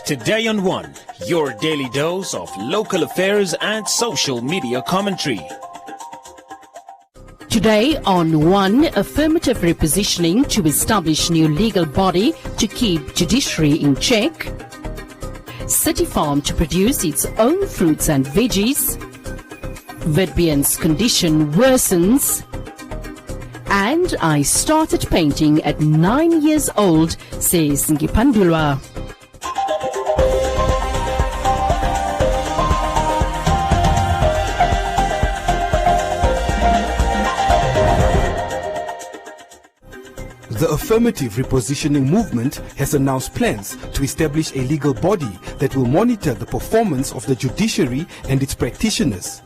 Today on One, your daily dose of local affairs and social media commentary. Today on One, affirmative repositioning to establish new legal body to keep judiciary in check. City farm to produce its own fruits and veggies. Vidbian's condition worsens. And I started painting at 9 years old, says Ngipandulwa. The affirmative repositioning movement has announced plans to establish a legal body that will monitor the performance of the judiciary and its practitioners.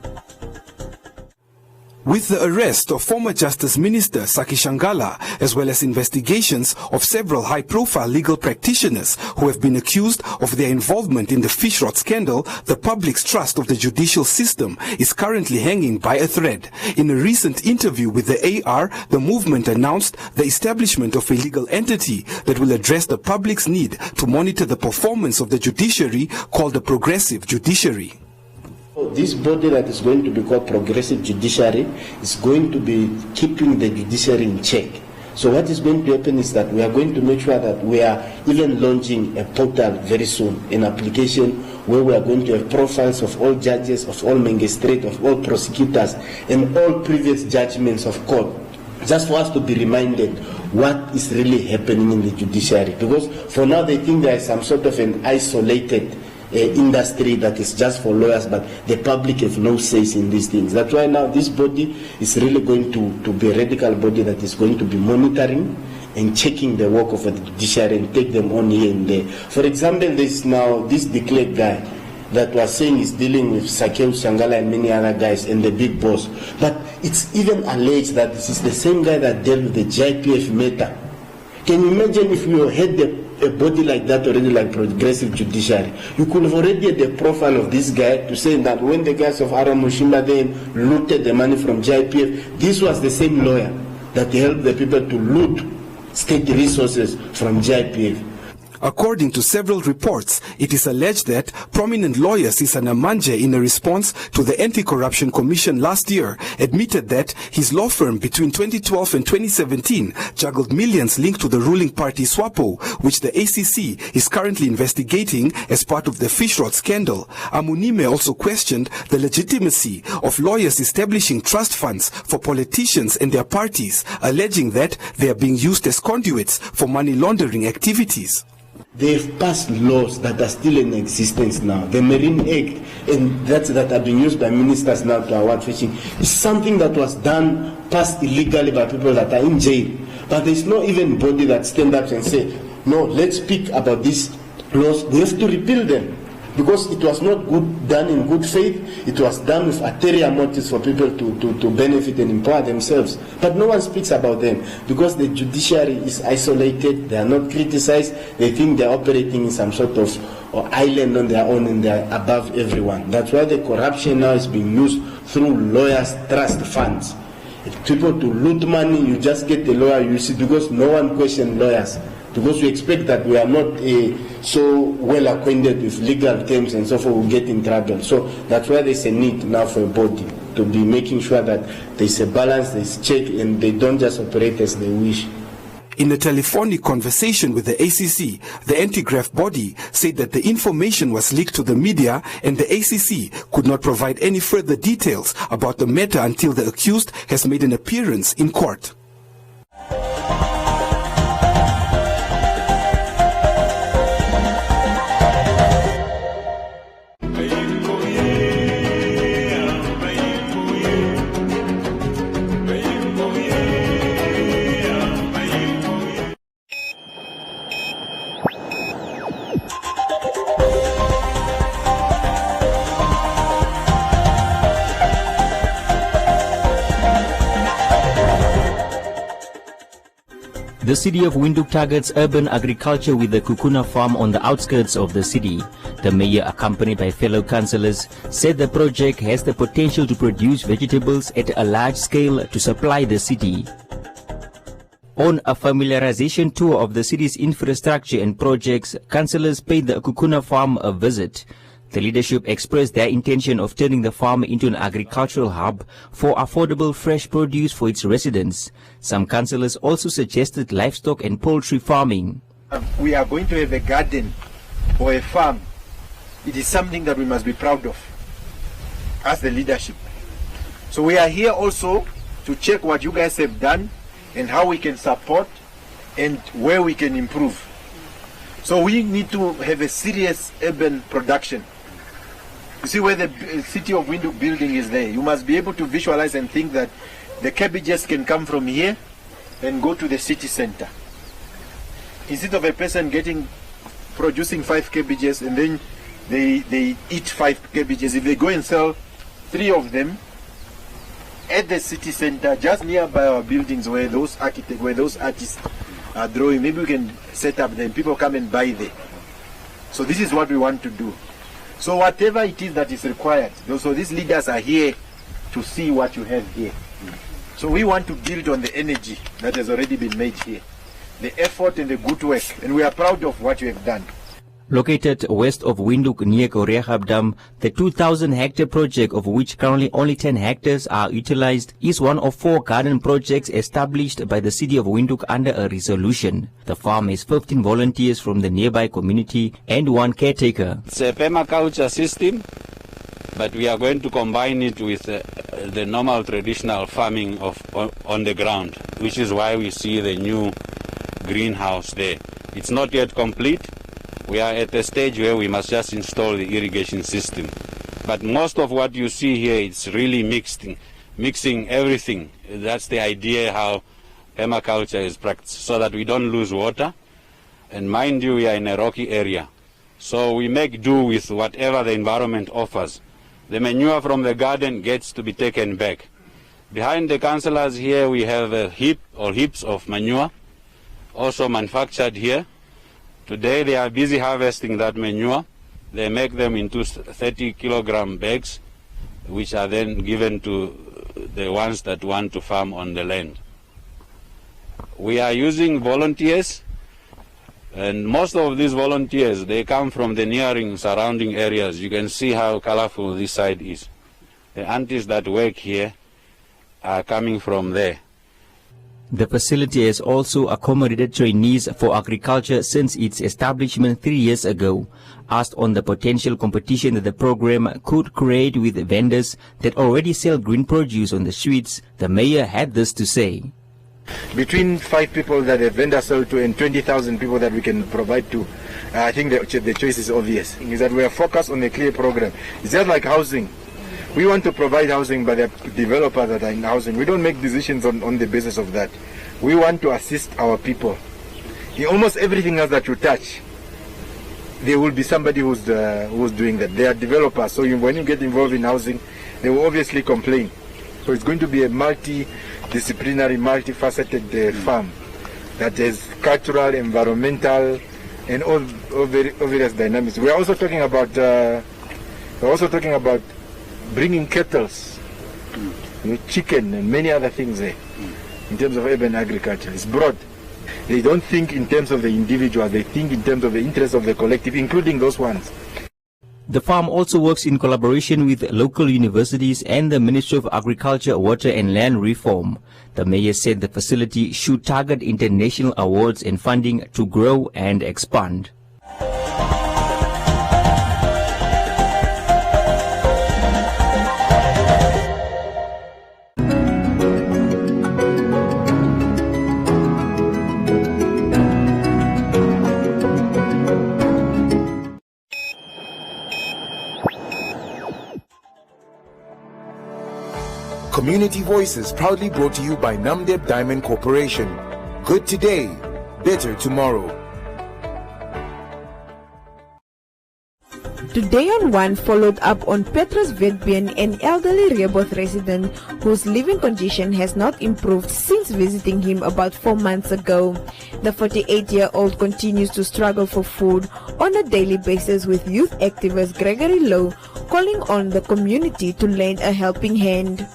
With the arrest of former Justice Minister Saki Shangala, as well as investigations of several high-profile legal practitioners who have been accused of their involvement in the fish rot scandal, the public's trust of the judicial system is currently hanging by a thread. In a recent interview with the AR, the movement announced the establishment of a legal entity that will address the public's need to monitor the performance of the judiciary, called the Progressive Judiciary. This body that is going to be called Progressive Judiciary is going to be keeping the judiciary in check. So what is going to happen is that we are going to make sure that we are even launching a portal very soon, an application where we are going to have profiles of all judges, of all magistrates, of all prosecutors, and all previous judgments of court, just for us to be reminded what is really happening in the judiciary. Because for now they think there is some sort of an isolated industry that is just for lawyers, but the public have no say in these things. That's why now this body is really going to be a radical body that is going to be monitoring and checking the work of the judiciary and take them on here and there. For example, there's now this declared guy that was saying is dealing with Sakeu Shangala and many other guys and the big boss. But it's even alleged that this is the same guy that dealt with the JPF matter. Can you imagine if you had a body like that already, like Progressive Judiciary? You could have already had the profile of this guy to say that when the guys of Aramushima then looted the money from JPF, this was the same lawyer that helped the people to loot state resources from JPF. According to several reports, it is alleged that prominent lawyer Sisana Manje, in a response to the Anti-Corruption Commission last year, admitted that his law firm between 2012 and 2017 juggled millions linked to the ruling party SWAPO, which the ACC is currently investigating as part of the fish rot scandal. Amunime also questioned the legitimacy of lawyers establishing trust funds for politicians and their parties, alleging that they are being used as conduits for money laundering activities. They've passed laws that are still in existence now. The Marine Act, and that have been used by ministers now to award fishing, is something that was done, passed illegally by people that are in jail. But there's no even body that stand up and say, no, let's speak about these laws. We have to repeal them. Because it was not done in good faith, it was done with ulterior motives for people to benefit and empower themselves. But no one speaks about them because the judiciary is isolated, they are not criticized, they think they are operating in some sort of island on their own and they are above everyone. That's why the corruption now is being used through lawyers' trust funds. If people to loot money, you just get the lawyer, you see, because no one questions lawyers. Because we expect that we are not so well acquainted with legal terms and so forth, we'll get in trouble. So that's why there's a need now for a body to be making sure that there's a balance, there's check, and they don't just operate as they wish. In a telephonic conversation with the ACC, the anti-graft body said that the information was leaked to the media and the ACC could not provide any further details about the matter until the accused has made an appearance in court. The city of Windhoek targets urban agriculture with the Kukuna farm on the outskirts of the city. The mayor, accompanied by fellow councillors, said the project has the potential to produce vegetables at a large scale to supply the city. On a familiarization tour of the city's infrastructure and projects, councillors paid the Kukuna farm a visit. The leadership expressed their intention of turning the farm into an agricultural hub for affordable fresh produce for its residents. Some councillors also suggested livestock and poultry farming. We are going to have a garden or a farm. It is something that we must be proud of as the leadership. So we are here also to check what you guys have done and how we can support and where we can improve. So we need to have a serious urban production. You see where the city of Windhoek building is there. You must be able to visualize and think that the cabbages can come from here and go to the city center. Instead of a person producing 5 cabbages and then they eat 5 cabbages, if they go and sell 3 of them at the city center, just nearby our buildings where those artists are drawing, maybe we can set up them, people come and buy there. So this is what we want to do. So whatever it is that is required, so these leaders are here to see what you have here. So we want to build on the energy that has already been made here, the effort and the good work, and we are proud of what you have done. Located west of Windhoek near Koreagab Dam, the 2,000-hectare project, of which currently only 10 hectares are utilized, is one of 4 garden projects established by the city of Windhoek under a resolution. The farm has 15 volunteers from the nearby community and 1 caretaker. It's a permaculture system, but we are going to combine it with the normal traditional farming on the ground, which is why we see the new greenhouse there. It's not yet complete. We are at a stage where we must just install the irrigation system. But most of what you see here is really mixing everything. That's the idea how permaculture is practiced, so that we don't lose water. And mind you, we are in a rocky area. So we make do with whatever the environment offers. The manure from the garden gets to be taken back. Behind the councillors here we have a heap or heaps of manure, also manufactured here. Today they are busy harvesting that manure. They make them into 30-kilogram bags, which are then given to the ones that want to farm on the land. We are using volunteers, and most of these volunteers, they come from the nearing surrounding areas. You can see how colorful this side is. The aunties that work here are coming from there. The facility has also accommodated trainees for agriculture since its establishment 3 years ago. Asked on the potential competition that the program could create with vendors that already sell green produce on the streets, the mayor had this to say. Between 5 people that a vendor sold to and 20,000 people that we can provide to, I think the choice is obvious. Is that we are focused on a clear program. It's just like housing. We want to provide housing by the developers that are in housing. We don't make decisions on the basis of that. We want to assist our people. In almost everything else that you touch, there will be somebody who's doing that. They are developers, so when you get involved in housing, they will obviously complain. So it's going to be a multidisciplinary, multifaceted farm that has cultural, environmental, and all various dynamics. We are also talking about bringing kettles, chicken and many other things there in terms of urban agriculture. It's broad. They don't think in terms of the individual, they think in terms of the interests of the collective, including those ones. The farm also works in collaboration with local universities and the Ministry of Agriculture, Water and Land Reform. The mayor said the facility should target international awards and funding to grow and expand. Community Voices proudly brought to you by Namdeb Diamond Corporation. Good today, better tomorrow. Today on One followed up on Petrus Vetbeen, an elderly Rehoboth resident whose living condition has not improved since visiting him about 4 months ago. The 48-year-old continues to struggle for food on a daily basis, with youth activist Gregory Lowe calling on the community to lend a helping hand.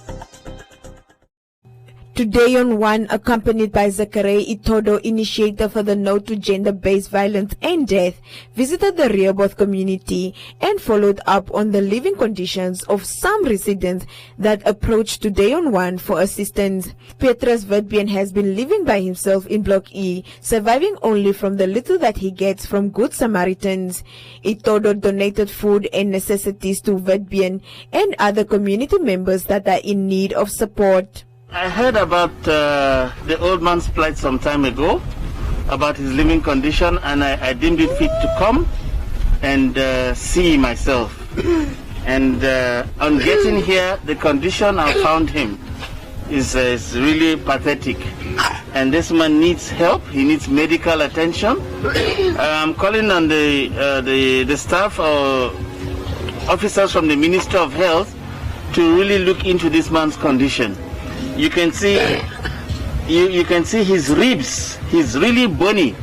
Today on One, accompanied by Zachary Itodo, initiator for the No to Gender-Based Violence and Death, visited the Rehoboth community and followed up on the living conditions of some residents that approached Today on One for assistance. Petrus Witbeen has been living by himself in Block E, surviving only from the little that he gets from Good Samaritans. Itodo donated food and necessities to Witbeen and other community members that are in need of support. I heard about the old man's plight some time ago, about his living condition, and I deemed it fit to come and see myself. And on getting here, the condition I found him is really pathetic. And this man needs help. He needs medical attention. I'm calling on the staff or officers from the Ministry of Health to really look into this man's condition. You can see his ribs. He's really bony,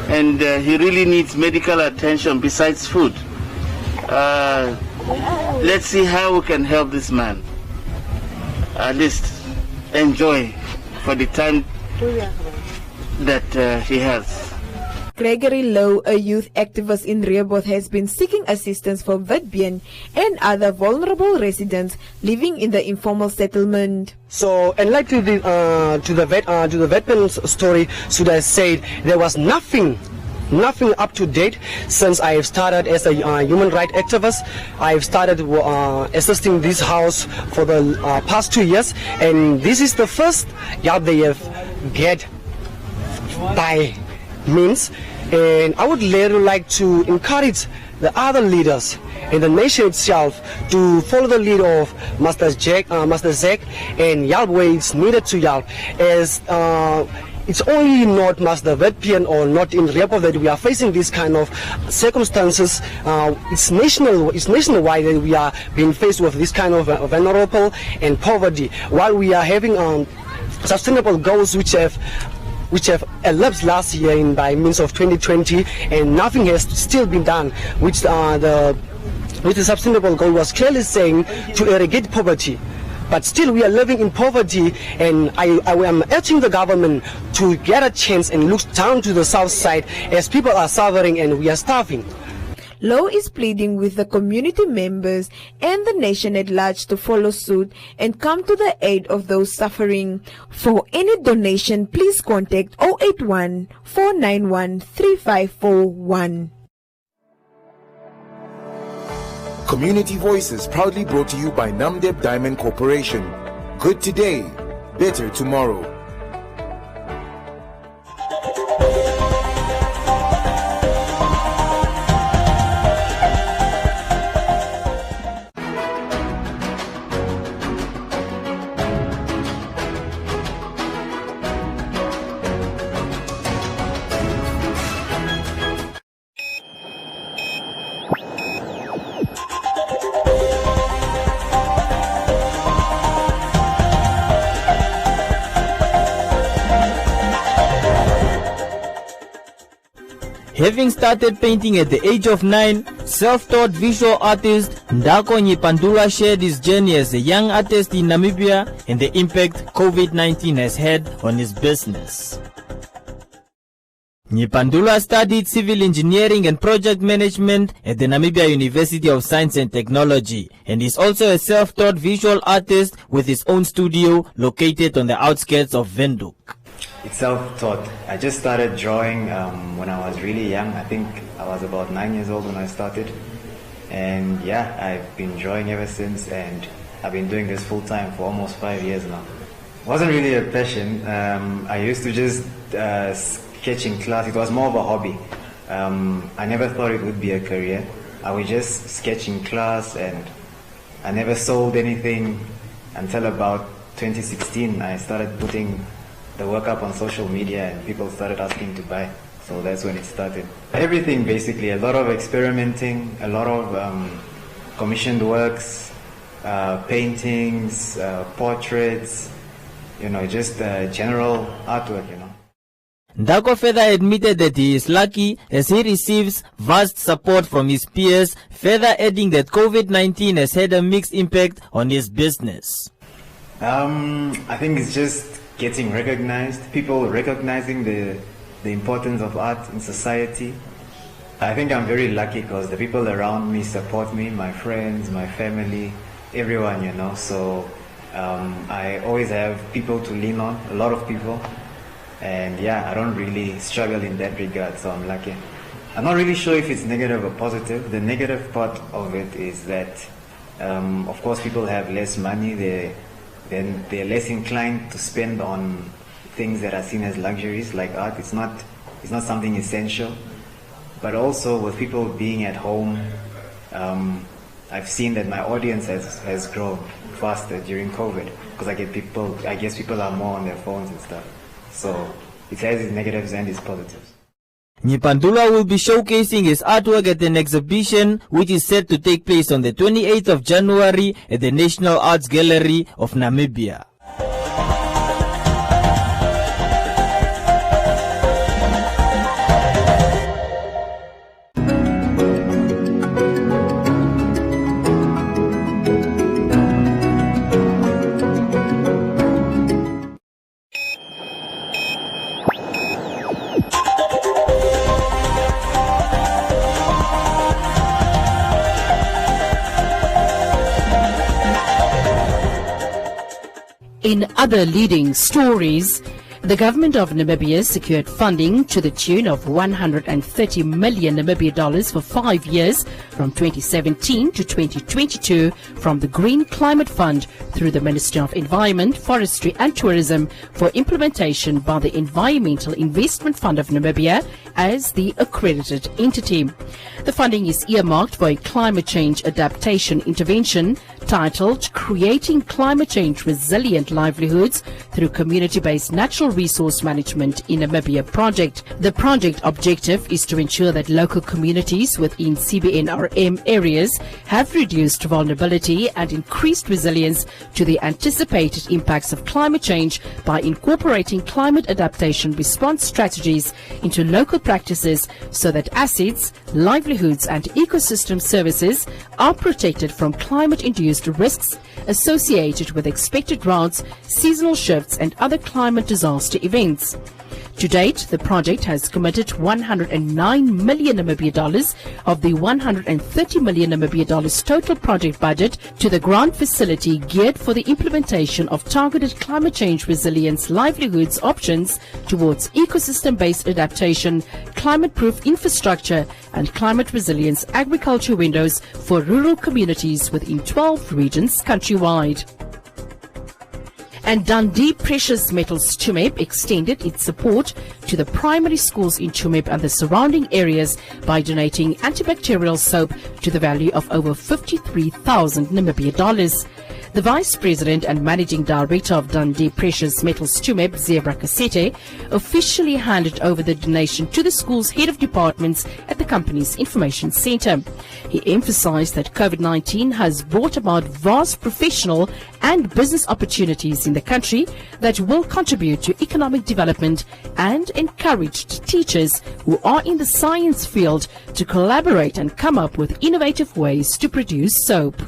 and he really needs medical attention besides food. Let's see how we can help this man. At least enjoy for the time that he has. Gregory Lowe, a youth activist in Rehoboth, has been seeking assistance for Witbeen and other vulnerable residents living in the informal settlement. So, and like to the Witbeen's story, should I say there was nothing up to date since I have started as a human rights activist. I've started assisting this house for the past 2 years, and this is the first job they have get by means. And I would later like to encourage the other leaders in the nation itself to follow the lead of Master Zach, and help where it's needed to help. As it's only not Master Witbeen or not in Rehoboth that we are facing these kind of circumstances. It's nationwide that we are being faced with this kind of vulnerable and poverty, while we are having sustainable goals which have elapsed last year by means of 2020, and nothing has still been done, which the sustainable goal was clearly saying to eradicate poverty. But still we are living in poverty, and I am urging the government to get a chance and look down to the south side, as people are suffering and we are starving. Lowe is pleading with the community members and the nation at large to follow suit and come to the aid of those suffering. For any donation, please contact 081 491 3541. Community Voices proudly brought to you by Namdeb Diamond Corporation. Good today, better tomorrow. Having started painting at the age of 9, self-taught visual artist Ndako Nyipandula shared his journey as a young artist in Namibia and the impact COVID-19 has had on his business. Nyipandula studied civil engineering and project management at the Namibia University of Science and Technology, and is also a self-taught visual artist with his own studio located on the outskirts of Windhoek. It's self-taught. I just started drawing when I was really young. I think I was about 9 years old when I started. And yeah, I've been drawing ever since, and I've been doing this full-time for almost 5 years now. It wasn't really a passion. I used to just sketch in class. It was more of a hobby. I never thought it would be a career. I would just sketch in class, and I never sold anything until about 2016. I started putting the work up on social media, and people started asking to buy. So that's when it started. Everything basically, a lot of experimenting, a lot of commissioned works, paintings, portraits, just general artwork, Ndako further admitted that he is lucky as he receives vast support from his peers, further adding that COVID-19 has had a mixed impact on his business. I think it's just getting recognized, people recognizing the importance of art in society. I think I'm very lucky because the people around me support me, my friends, my family, everyone, you know. So I always have people to lean on, a lot of people. And yeah, I don't really struggle in that regard, so I'm lucky. I'm not really sure if it's negative or positive. The negative part of it is that, of course, people have less money. They're less inclined to spend on things that are seen as luxuries like art. It's not something essential. But also with people being at home, I've seen that my audience has grown faster during COVID because I guess people are more on their phones and stuff. So it has its negatives and its positives. Nyipandula will be showcasing his artwork at an exhibition which is set to take place on the 28th of January at the National Arts Gallery of Namibia. In other leading stories, the government of Namibia secured funding to the tune of 130 million Namibia dollars for 5 years from 2017 to 2022 from the Green Climate Fund through the Ministry of Environment, Forestry and Tourism for implementation by the Environmental Investment Fund of Namibia as the accredited entity. The funding is earmarked for a climate change adaptation intervention titled Creating Climate Change Resilient Livelihoods Through Community-Based Natural Resource Management in Namibia project. The project objective is to ensure that local communities within CBNRM areas have reduced vulnerability and increased resilience to the anticipated impacts of climate change by incorporating climate adaptation response strategies into local practices so that assets, livelihoods and ecosystem services are protected from climate-induced risks associated with expected droughts, seasonal shifts and other climate disaster events. To date, the project has committed 109 million Namibia dollars of the 130 million Namibia dollars total project budget to the grant facility geared for the implementation of targeted climate change resilience livelihoods options towards ecosystem-based adaptation, climate-proof infrastructure and climate resilience agriculture windows for rural communities within 12 regions countrywide. And Dundee Precious Metals Tsumeb extended its support to the primary schools in Tsumeb and the surrounding areas by donating antibacterial soap to the value of over 53,000 Namibia dollars. The Vice President and Managing Director of Dundee Precious Metals Tsumeb, Zebra Kasete, officially handed over the donation to the school's head of departments at the company's information center. He emphasized that COVID-19 has brought about vast professional and business opportunities in the country that will contribute to economic development and encouraged teachers who are in the science field to collaborate and come up with innovative ways to produce soap.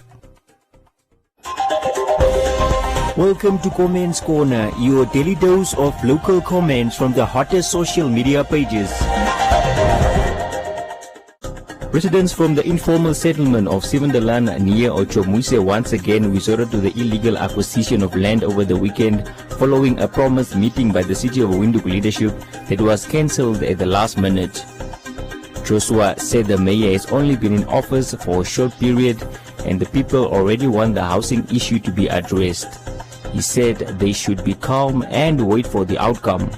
Welcome to Comments Corner, your daily dose of local comments from the hottest social media pages. Residents from the informal settlement of Sivandalan near Ochomuse once again resorted to the illegal acquisition of land over the weekend following a promised meeting by the City of Windhoek leadership that was cancelled at the last minute. Joshua said the mayor has only been in office for a short period and the people already want the housing issue to be addressed. He said they should be calm and wait for the outcome.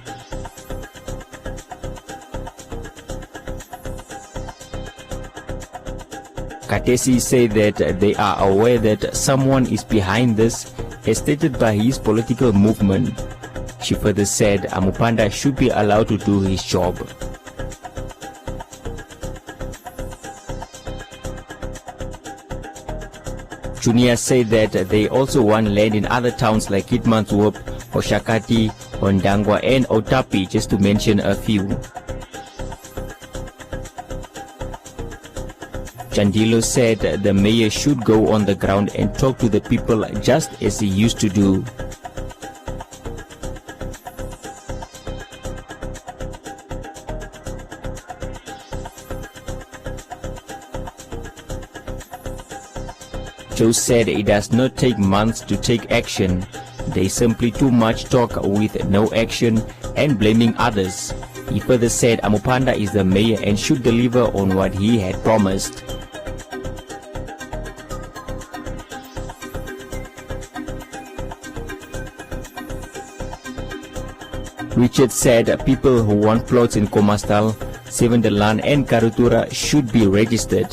Katesi said that they are aware that someone is behind this, as stated by his political movement. She further said Amupanda should be allowed to do his job. Junior said that they also want land in other towns like Kitmanshoop, Oshakati, Ondangwa and Otapi, just to mention a few. Chandilo said the mayor should go on the ground and talk to the people just as he used to do. Cho said it does not take months to take action. There's simply too much talk with no action and blaming others. He further said Amupanda is the mayor and should deliver on what he had promised. Richard said people who want plots in Komastal, Sevenderland and Karutura should be registered.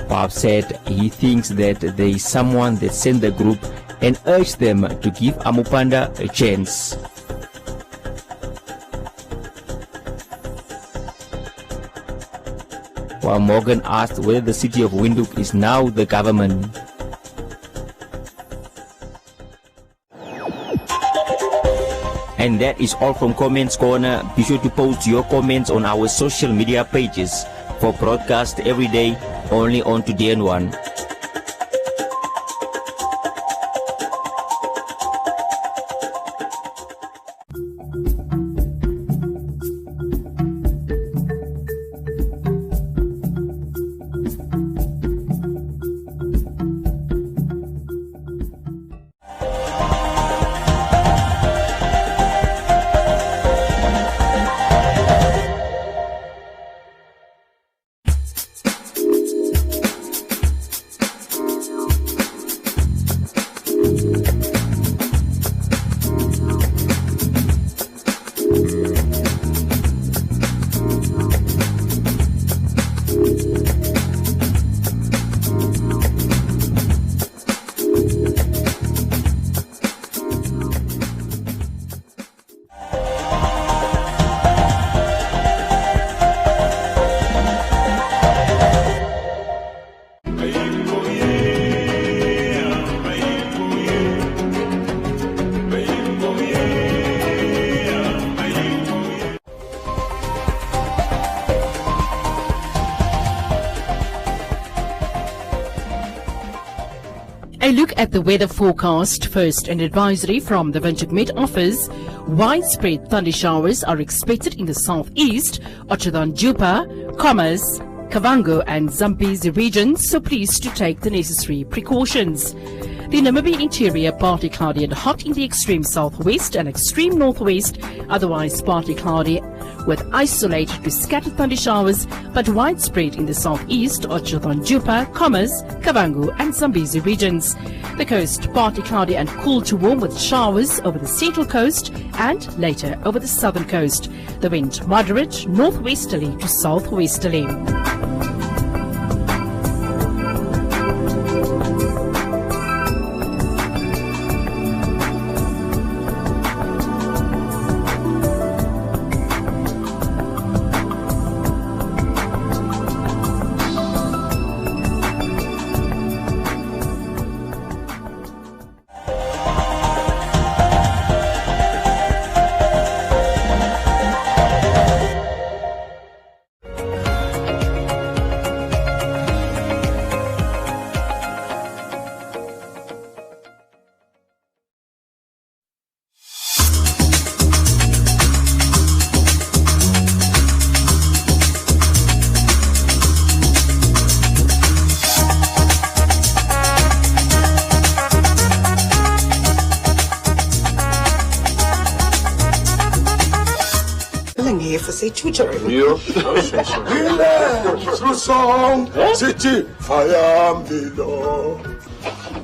Bob said he thinks that there is someone that sent the group and urged them to give Amupanda a chance. While Morgan asked whether the city of Windhoek is now the government. And that is all from Comments Corner. Be sure to post your comments on our social media pages for broadcast every day only on Today and One. A look at the weather forecast. First, an advisory from the Windhoek Met Office. Widespread thunder showers are expected in the southeast, Otjadon-Jupa, Commerce, Kavango and Zambezi regions, so please to take the necessary precautions. The Namibia interior partly cloudy and hot in the extreme southwest and extreme northwest, otherwise partly cloudy with isolated to scattered thunder showers, but widespread in the southeast, Otjadon-Jupa, Commerce, Kavango and Zambezi regions. The coast partly cloudy and cool to warm with showers over the central coast and later over the southern coast. The wind moderate northwesterly to southwesterly.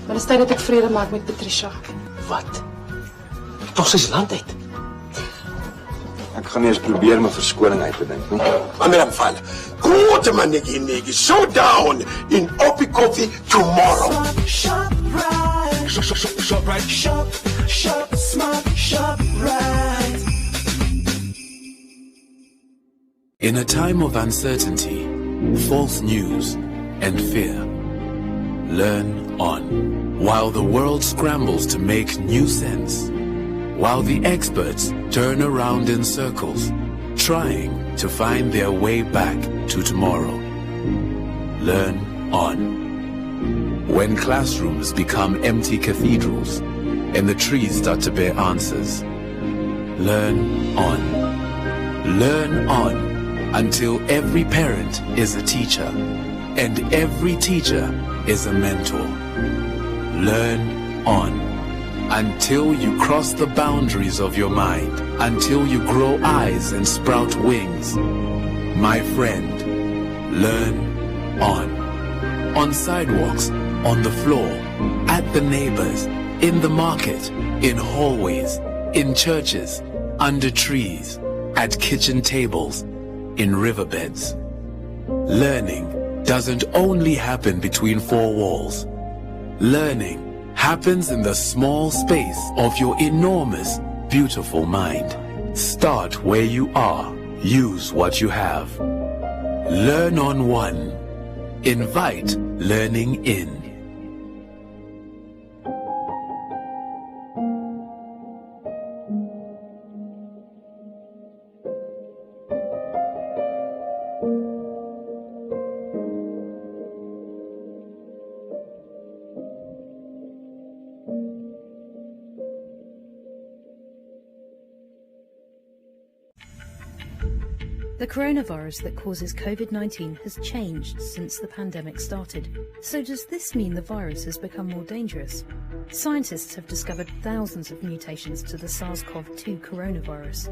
Maar is tijd dat ik vrede maak met Patricia. Wat? Toch is land uit. Ek gaan nie eens probeer my verskoning uit te dink nie. Maar meneer Mfala, grote man negi, showdown in Opi Coffee tomorrow. Shop right. Shop right. Shop smart. Shop right. In a time of uncertainty, false news, and fear, learn on. While the world scrambles to make new sense, while the experts turn around in circles, trying to find their way back to tomorrow. Learn on. When classrooms become empty cathedrals and the trees start to bear answers, learn on. Learn on. until every parent is a teacher and every teacher is a mentor. Learn on until you cross the boundaries of your mind, until you grow eyes and sprout wings. My friend, learn on sidewalks, on the floor, at the neighbors, in the market, in hallways, in churches, under trees, at kitchen tables, in riverbeds. Learning doesn't only happen between four walls. Learning happens in the small space of your enormous, beautiful mind. Start where you are. Use what you have. Learn on one. Invite learning in. The coronavirus that causes COVID-19 has changed since the pandemic started. So does this mean the virus has become more dangerous? Scientists have discovered thousands of mutations to the SARS-CoV-2 coronavirus.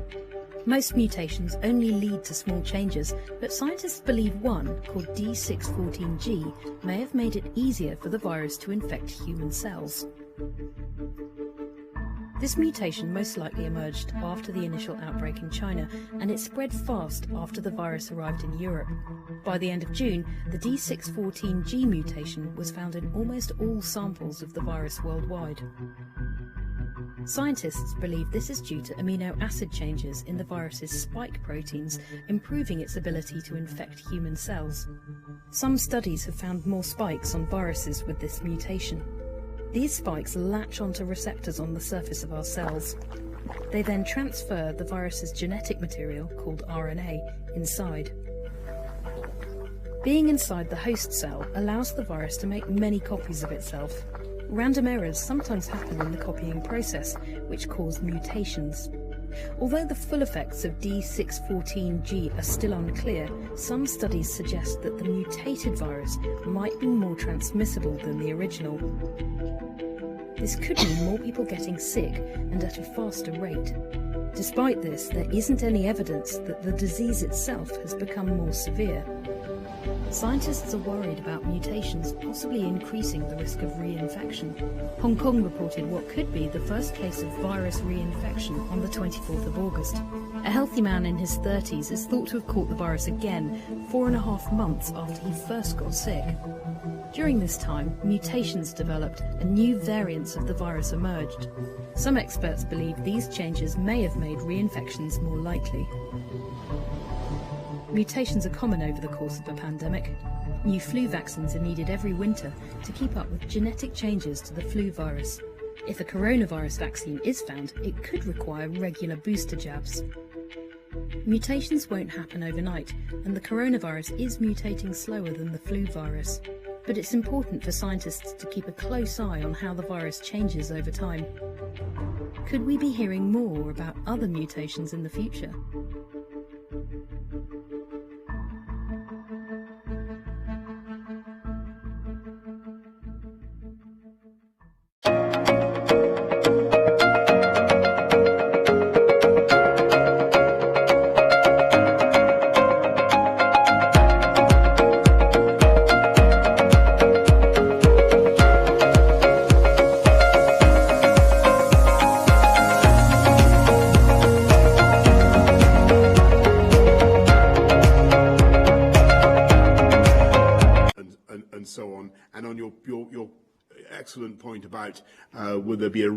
Most mutations only lead to small changes, but scientists believe one, called D614G, may have made it easier for the virus to infect human cells. This mutation most likely emerged after the initial outbreak in China, and it spread fast after the virus arrived in Europe. By the end of June, the D614G mutation was found in almost all samples of the virus worldwide. Scientists believe this is due to amino acid changes in the virus's spike proteins, improving its ability to infect human cells. Some studies have found more spikes on viruses with this mutation. These spikes latch onto receptors on the surface of our cells. They then transfer the virus's genetic material, called RNA, inside. Being inside the host cell allows the virus to make many copies of itself. Random errors sometimes happen in the copying process, which cause mutations. Although the full effects of D614G are still unclear, some studies suggest that the mutated virus might be more transmissible than the original. This could mean more people getting sick and at a faster rate. Despite this, there isn't any evidence that the disease itself has become more severe. Scientists are worried about mutations possibly increasing the risk of reinfection. Hong Kong reported what could be the first case of virus reinfection on the 24th of August. A healthy man in his 30s is thought to have caught the virus again 4.5 months after he first got sick. During this time, mutations developed and new variants of the virus emerged. Some experts believe these changes may have made reinfections more likely. Mutations are common over the course of a pandemic. New flu vaccines are needed every winter to keep up with genetic changes to the flu virus. If a coronavirus vaccine is found, it could require regular booster jabs. Mutations won't happen overnight, and the coronavirus is mutating slower than the flu virus. But it's important for scientists to keep a close eye on how the virus changes over time. Could we be hearing more about other mutations in the future? So on, and on your excellent point about will there be a